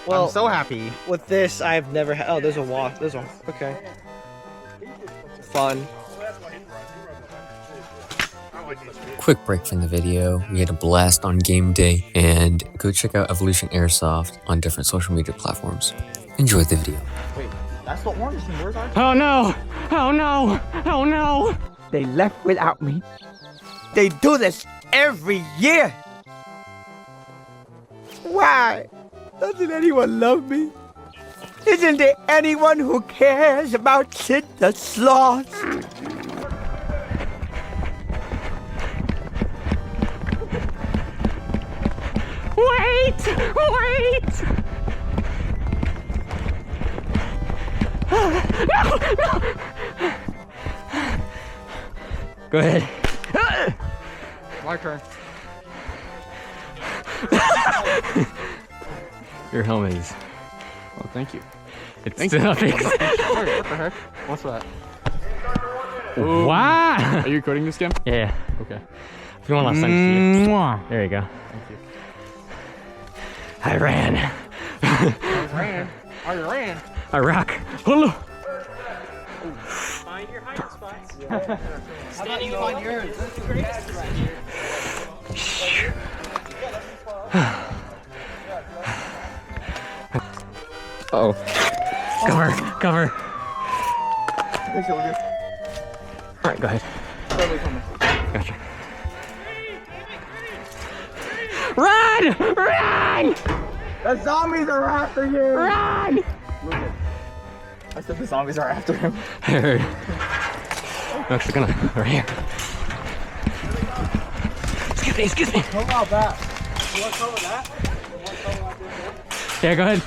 Well, I'm so happy. with this, I've never had. Oh, there's a walk. There's one. Okay. Fun. Quick break from the video. We had a blast on game day, and go check out Evolution Airsoft on different social media platforms. Enjoy the video. Wait, that's the orange thing. Where's our? Oh no! Oh no! Oh no! They left without me. They do this every year. Why? Doesn't anyone love me? Isn't there anyone who cares about Sid the Sloth? Wait! Wait! No! No! Go ahead. My turn. Your helmet is. Oh, thank you. It's Thank you. nothing. What the heck? What's that? Wow! Are you recording this, Jim? Yeah. Okay. If you want, I'll send it to you. Mwah. There you go. Thank you. I ran. I ran. I rock. Hello. Find your hiding spots. Standing, you find yours. Uh-oh. Cover. Cover. Alright, go ahead. Gotcha. Run! Run! The zombies are after you! Run! I said the zombies are after him. I heard. I'm actually gonna. Right here. Excuse me, excuse me. How about that? You want to cover that? You want to cover like this? Yeah, go ahead.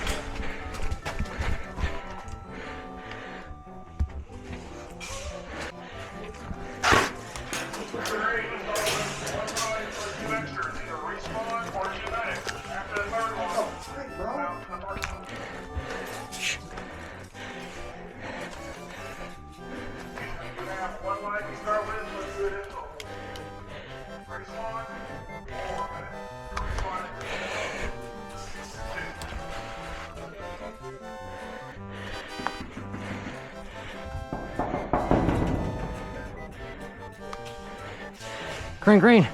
Green, green.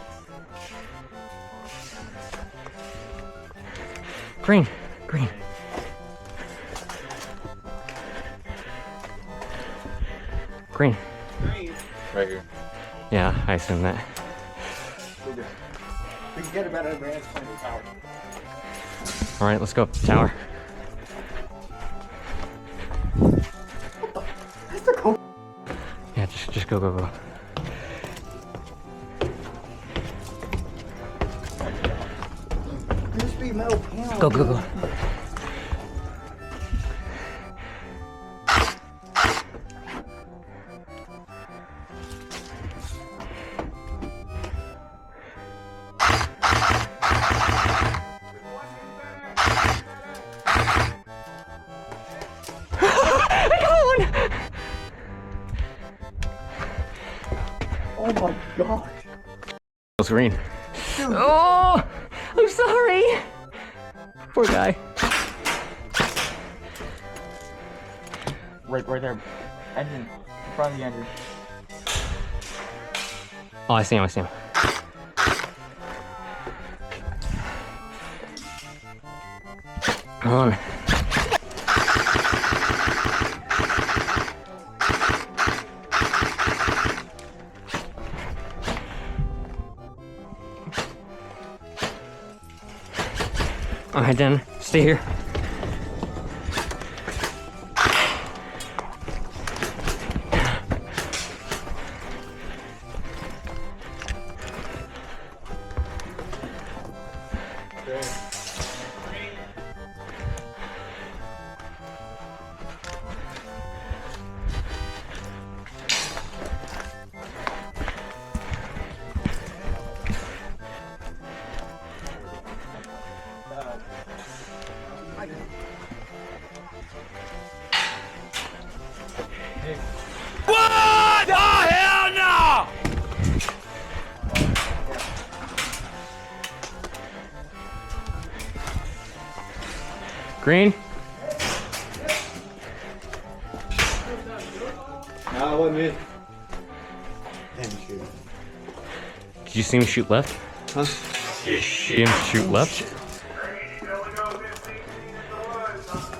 Green, green. Green. Right here. Yeah, I assume that. Forget about advanced planning power. All right, let's go up the tower. Yeah, just go, go, go. Crispy metal panel. Go, go, go. Oh my gosh. It's green. Oh, I'm sorry. Poor guy. Right there. Engine. In front of the engine. Oh, I see him, I see him. Come on. All right, then, stay here. What? Oh, hell no! Green. Nah, it wasn't me. Damn, shoot. Did you see him shoot left? Huh? Did you see him shoot left?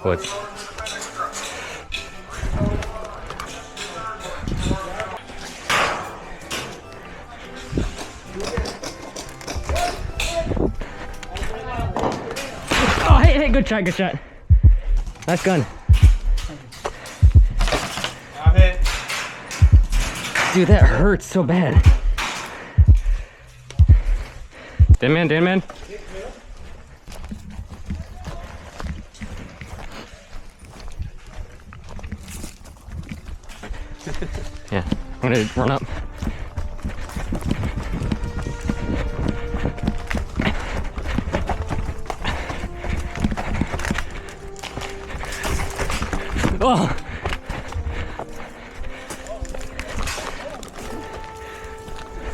Woods. Oh, hey, good shot, good shot. Nice gun. I'm hit. Dude, that hurts so bad. Dead man, dead man. Yeah, I'm gonna run up. Oh!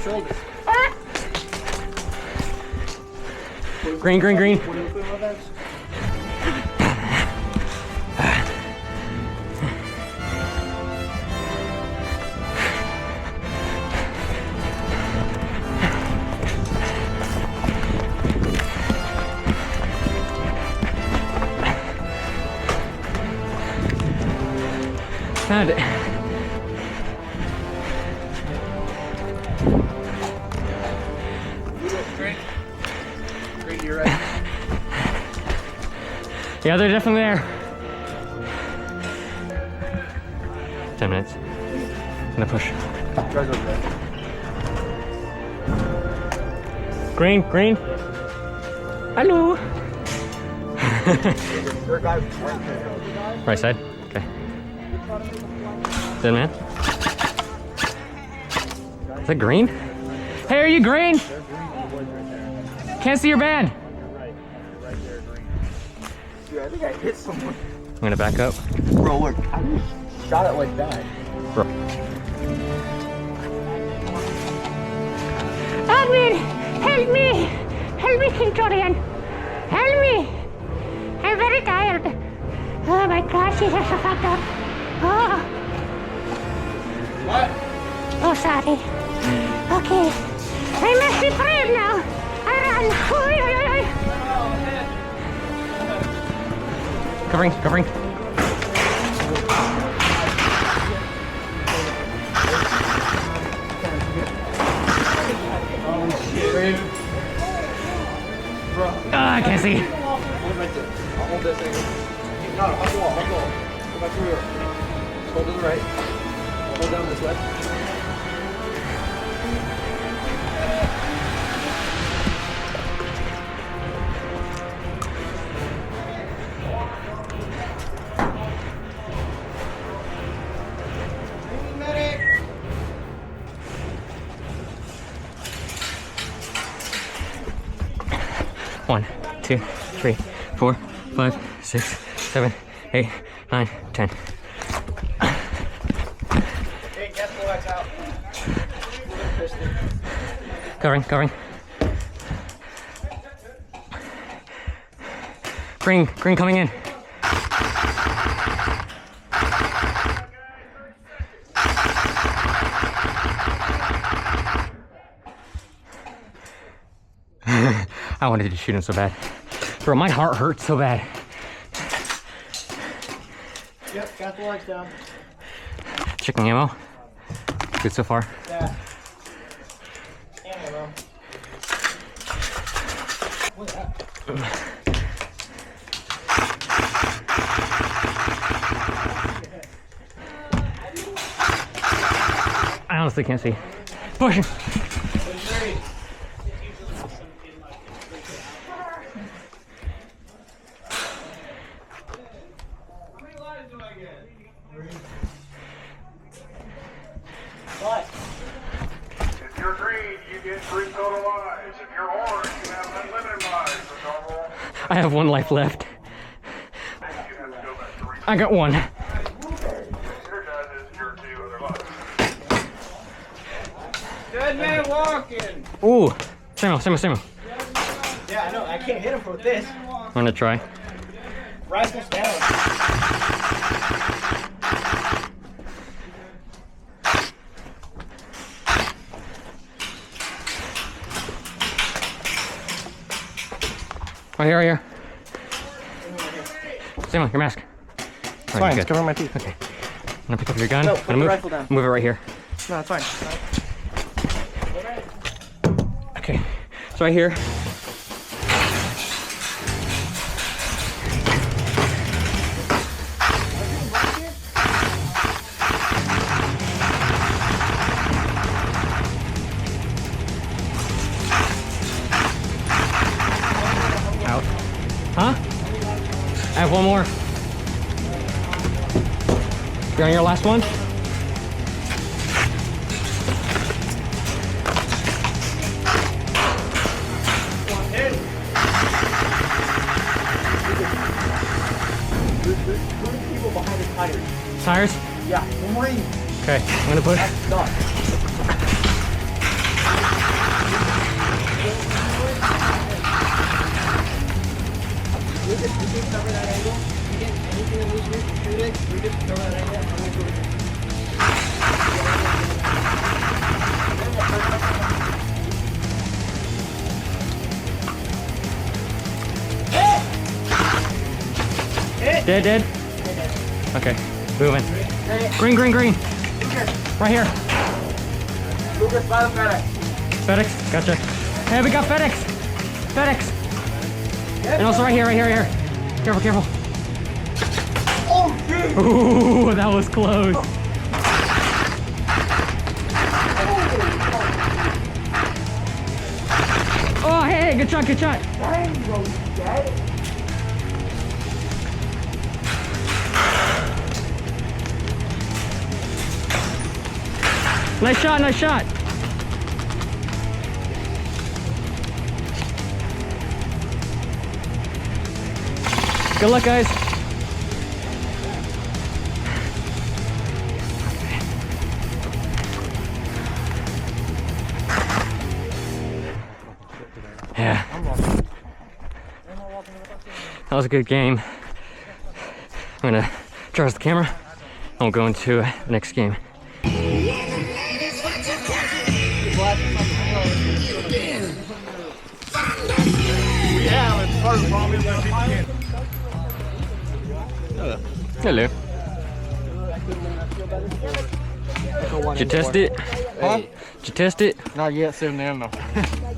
Shoulders. Green, green, green. What do you put on that? Found it. Green. Green to your right. Yeah, they're definitely there. 10 minutes. Gonna push. Guys over there. Green, green. Hello. There are guys right there. Right side. Okay. Dead man. Is that green? Hey, are you green? Can't see your band. Dude, I think I hit someone. I'm gonna back up. Bro, look. I just shot it like that. Bro. Edwin, help me! Help me, Centurion! Help me! I'm very tired. Oh, my glasses are so fucked up. Oh. What? Oh, sorry. Okay. I must be brave now. I run. Oy, oy, oy, oy. Covering, covering. Ah, I can't see. Hold right there. I'll hold this thing. No, hug the wall, hug the wall. Go back to your. Hold to the right. Hold down this way. One, 2, 3, 4, 5, 6, 7, 8, 9, 10. Hey, gas box out. Covering, covering. Green, green coming in. I wanted to shoot him so bad. Bro, my heart hurts so bad. Yep, got the lights down. Chicken ammo. Good so far. Yeah. Ammo. What's that? I honestly can't see. Pushing. If you're green, you get 3 total lives. If you're orange, you have unlimited lives. That's normal. I have 1 life left. You have to go back to I got 1. energizes your 2 other lives. Dead man walking. Ooh. Samuel. Yeah, I know. I can't hit him with this. I'm gonna try. Rifles down. Right here, right here. Sam, your mask. It's fine, it's covering my teeth. Okay. I'm gonna pick up your gun. No, I'm put gonna the move, rifle down. move it right here. No, it's fine. Okay. It's right here. Out. Huh? I have one more. You're on your last one? People behind the tires. Tires? Yeah, one more in. Okay, I'm gonna put. Done. We just cover that angle. You get anything that moves, shoot it. We just cover that angle. And we go to Dead. Okay, moving. Green. Right here. Luger's by the FedEx. FedEx, gotcha. Hey, we got FedEx. And also right here. Careful. Oh, dude! Ooh, that was close. Oh, hey, good shot. Dang, bro, he's dead. Nice shot. Good luck, guys. Yeah. That was a good game. I'm gonna charge the camera and we'll go into the next game. Hello. Did you test it? Huh? Did you test it? Not yet, soon then though.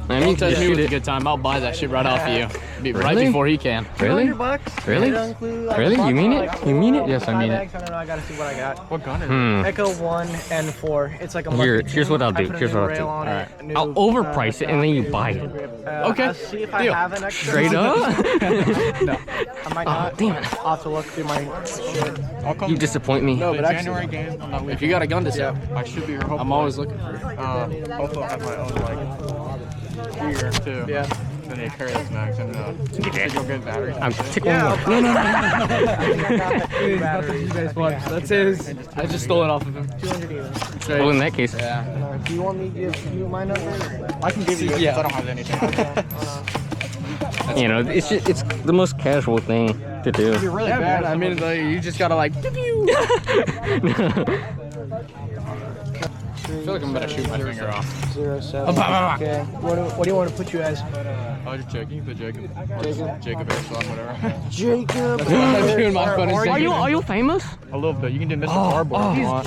Man, you can just shoot a it. good time. I'll buy that shit right off of you. Right Really? before he can. Really? $200. Really? It'll include, like, Really? a You mean it? box, You mean it? Yes, I mean it. I don't know, I gotta see what I got. What gun is Echo 1 and 4. It's like a Here's what I'll do. Here's what I'll do. I'll overprice it and then you buy it. Okay, I'll see if I deal. have an extra. Straight up? No, I might not. Damn it. I'll have to look through my shit. I'll come You disappoint me. no, but January game. I'm not if you got a gun to sell, I should be here. I'm always looking for it. Hopefully I'll have my own like gear too. Yeah. Then they carry those mags and you'll get batteries. I'm tickling more. No. That's his. I just stole it off of him. 200 even. Well, in that case, Do you want me to give you my number? I can give you. Yeah. I don't have anything. you know, it's the most casual thing to do. You're really bad. I mean, like, you just gotta like. I feel like I'm gonna shoot my finger off. 07. Okay. What do you want to put you as? Oh, just joking. You can put Jacob. Jacob Airsoft, whatever. Jacob. I'm doing my funny Are you famous? A little bit. You can do Mr. Cardboard if you want.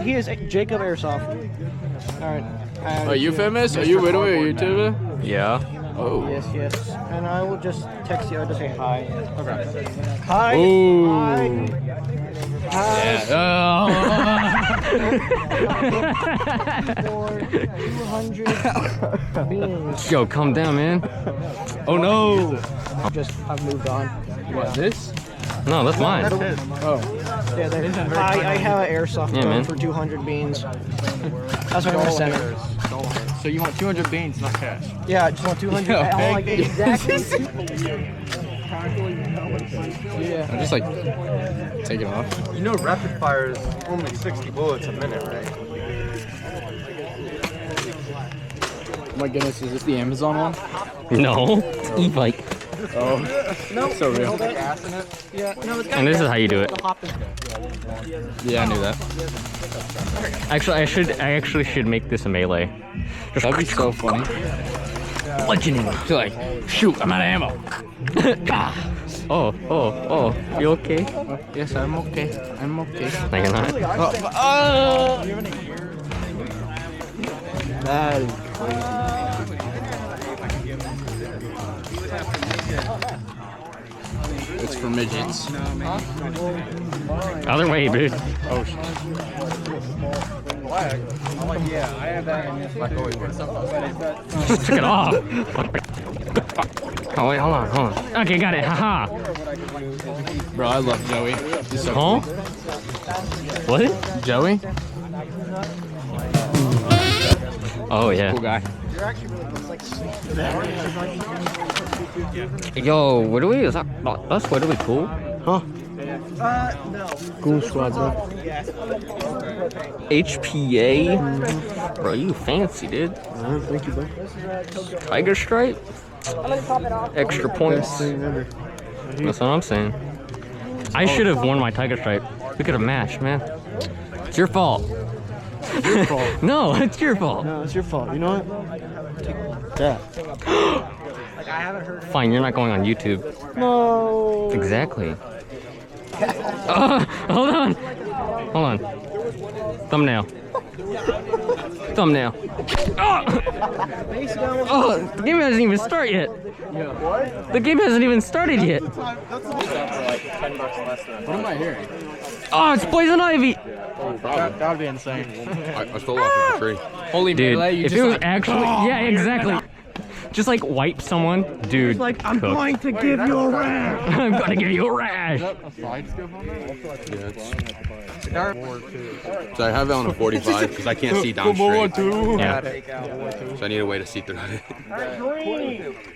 He is Jacob Airsoft. All right. Are you famous? Are you widow or YouTuber? Yeah. Oh. Yes. And I will just text you. I'll just say hi. Okay. Hi. Ooh. Hi. Yeah. For 200 beans. Yo, calm down, man. Oh no. I've moved on. What, this? No, that's mine. Oh. Yeah, I have an airsoft Yeah, gun man. for 200 beans. That's what I'm gonna send her. So you want 200 beans, not cash? Yeah, I just want 200. Yeah, I want, okay. like, exactly. Yeah. I'm just like take it off. You know rapid fire is only 60 bullets a minute, right? Oh my goodness, is this the Amazon one? No, e-bike. No. So real. And this is how you do it. Yeah, I knew that. Actually, I actually should make this a melee. Just That'd be so funny. bludgeoning. Just like, shoot, I'm out of ammo. Oh, you okay? Yes, I'm okay. I'm okay. No, you're not. That is crazy. It's for midgets. Other way, dude. Oh shit. Yeah, I have that in this. Just took it off. Oh wait, hold on. Okay, got it. Haha. Bro, I love Joey. He's so Huh? cool. What? Joey? Oh yeah. Cool guy. Yo, what do we? Is that us? What do we cool? Huh? No. Goon squad, bro. HPA? Bro, you fancy, dude. Thank you, bro. Tiger stripe? Extra points. That's what I'm saying. I should have worn my tiger stripe. We could have matched, man. It's your fault. Your fault. No, it's your fault. No, it's your fault. You know what? Take that. Fine, you're not going on YouTube. No. Exactly. Hold on. Hold on. Thumbnail. Thumbnail. Oh! Oh, the game hasn't even started yet. The game hasn't even started yet. What am I hearing? Oh, it's poison ivy. That would be insane. I stole off of the tree. Holy Dude, melee, you if just it was like, actually, yeah, exactly. Just like wipe someone, dude. Like, I'm cooked. going to give you a rash. I'm gonna give you a rash. a side scope on that? Yeah, so I have it on a 45 because I can't see down straight. Yeah. So I need a way to see through it.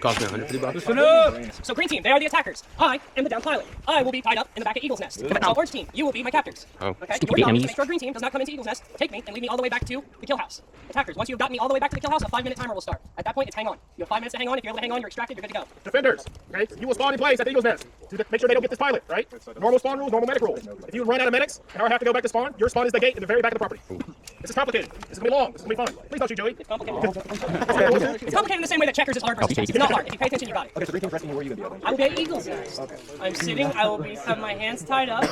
Cost me $150. So green team, they are the attackers. I am the down pilot. I will be tied up in the back of Eagle's Nest. So orange team, you will be my captors. Oh. Okay? Stupid Your job is enemies. to make sure green team does not come into Eagle's Nest, take me, and lead me all the way back to the kill house. Attackers, once you've gotten me all the way back to the kill house, a 5-minute timer will start. At that point, it's hang on. You have 5 minutes to hang on. If you're able to hang on, you're extracted, you're good to go. Defenders, okay, you will spawn in place at the Eagle's Nest to make sure they don't get this pilot, right? Normal spawn rules, normal medic rules. If you run out of medics and I have to go back to spawn, your spawn is the gate in the very back of the property. This is complicated. This is gonna be long. This is gonna be fun. Please don't shoot Joey. It's complicated. It's complicated in the same way that checkers is hard versus chess. It's not hard. If you pay attention, you got it. Okay, so green team's resting, where are you gonna be? I will be at Eagle's Nest. I'm sitting. I will have my hands tied up.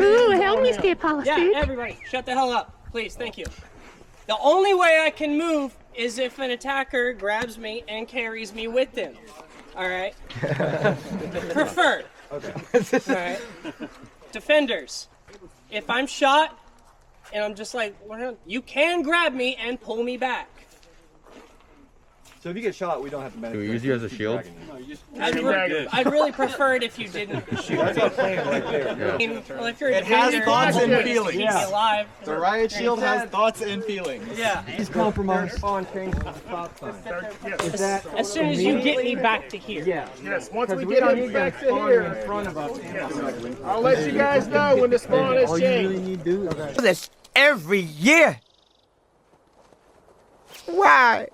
Ooh, help me, Steve Policy. Yeah, everybody, shut the hell up, please. Thank you. The only way I can move is if an attacker grabs me and carries me with them. All right. Preferred. Okay. All right. Defenders, if I'm shot and I'm just like, you can grab me and pull me back. So if you get shot, we don't have to manage. Do we use you as a shield? I'd really prefer it if you didn't shoot. That's our plan right there. Yeah. Well, if you're a It has defender, thoughts and you're feelings. keep me alive. The riot shield has thoughts and feelings. Yeah. He's compromised. As soon as you get me back to here. Yeah. Yes, once we get on back to here, I'll let you guys know when the spawn is changed. This every year. Why?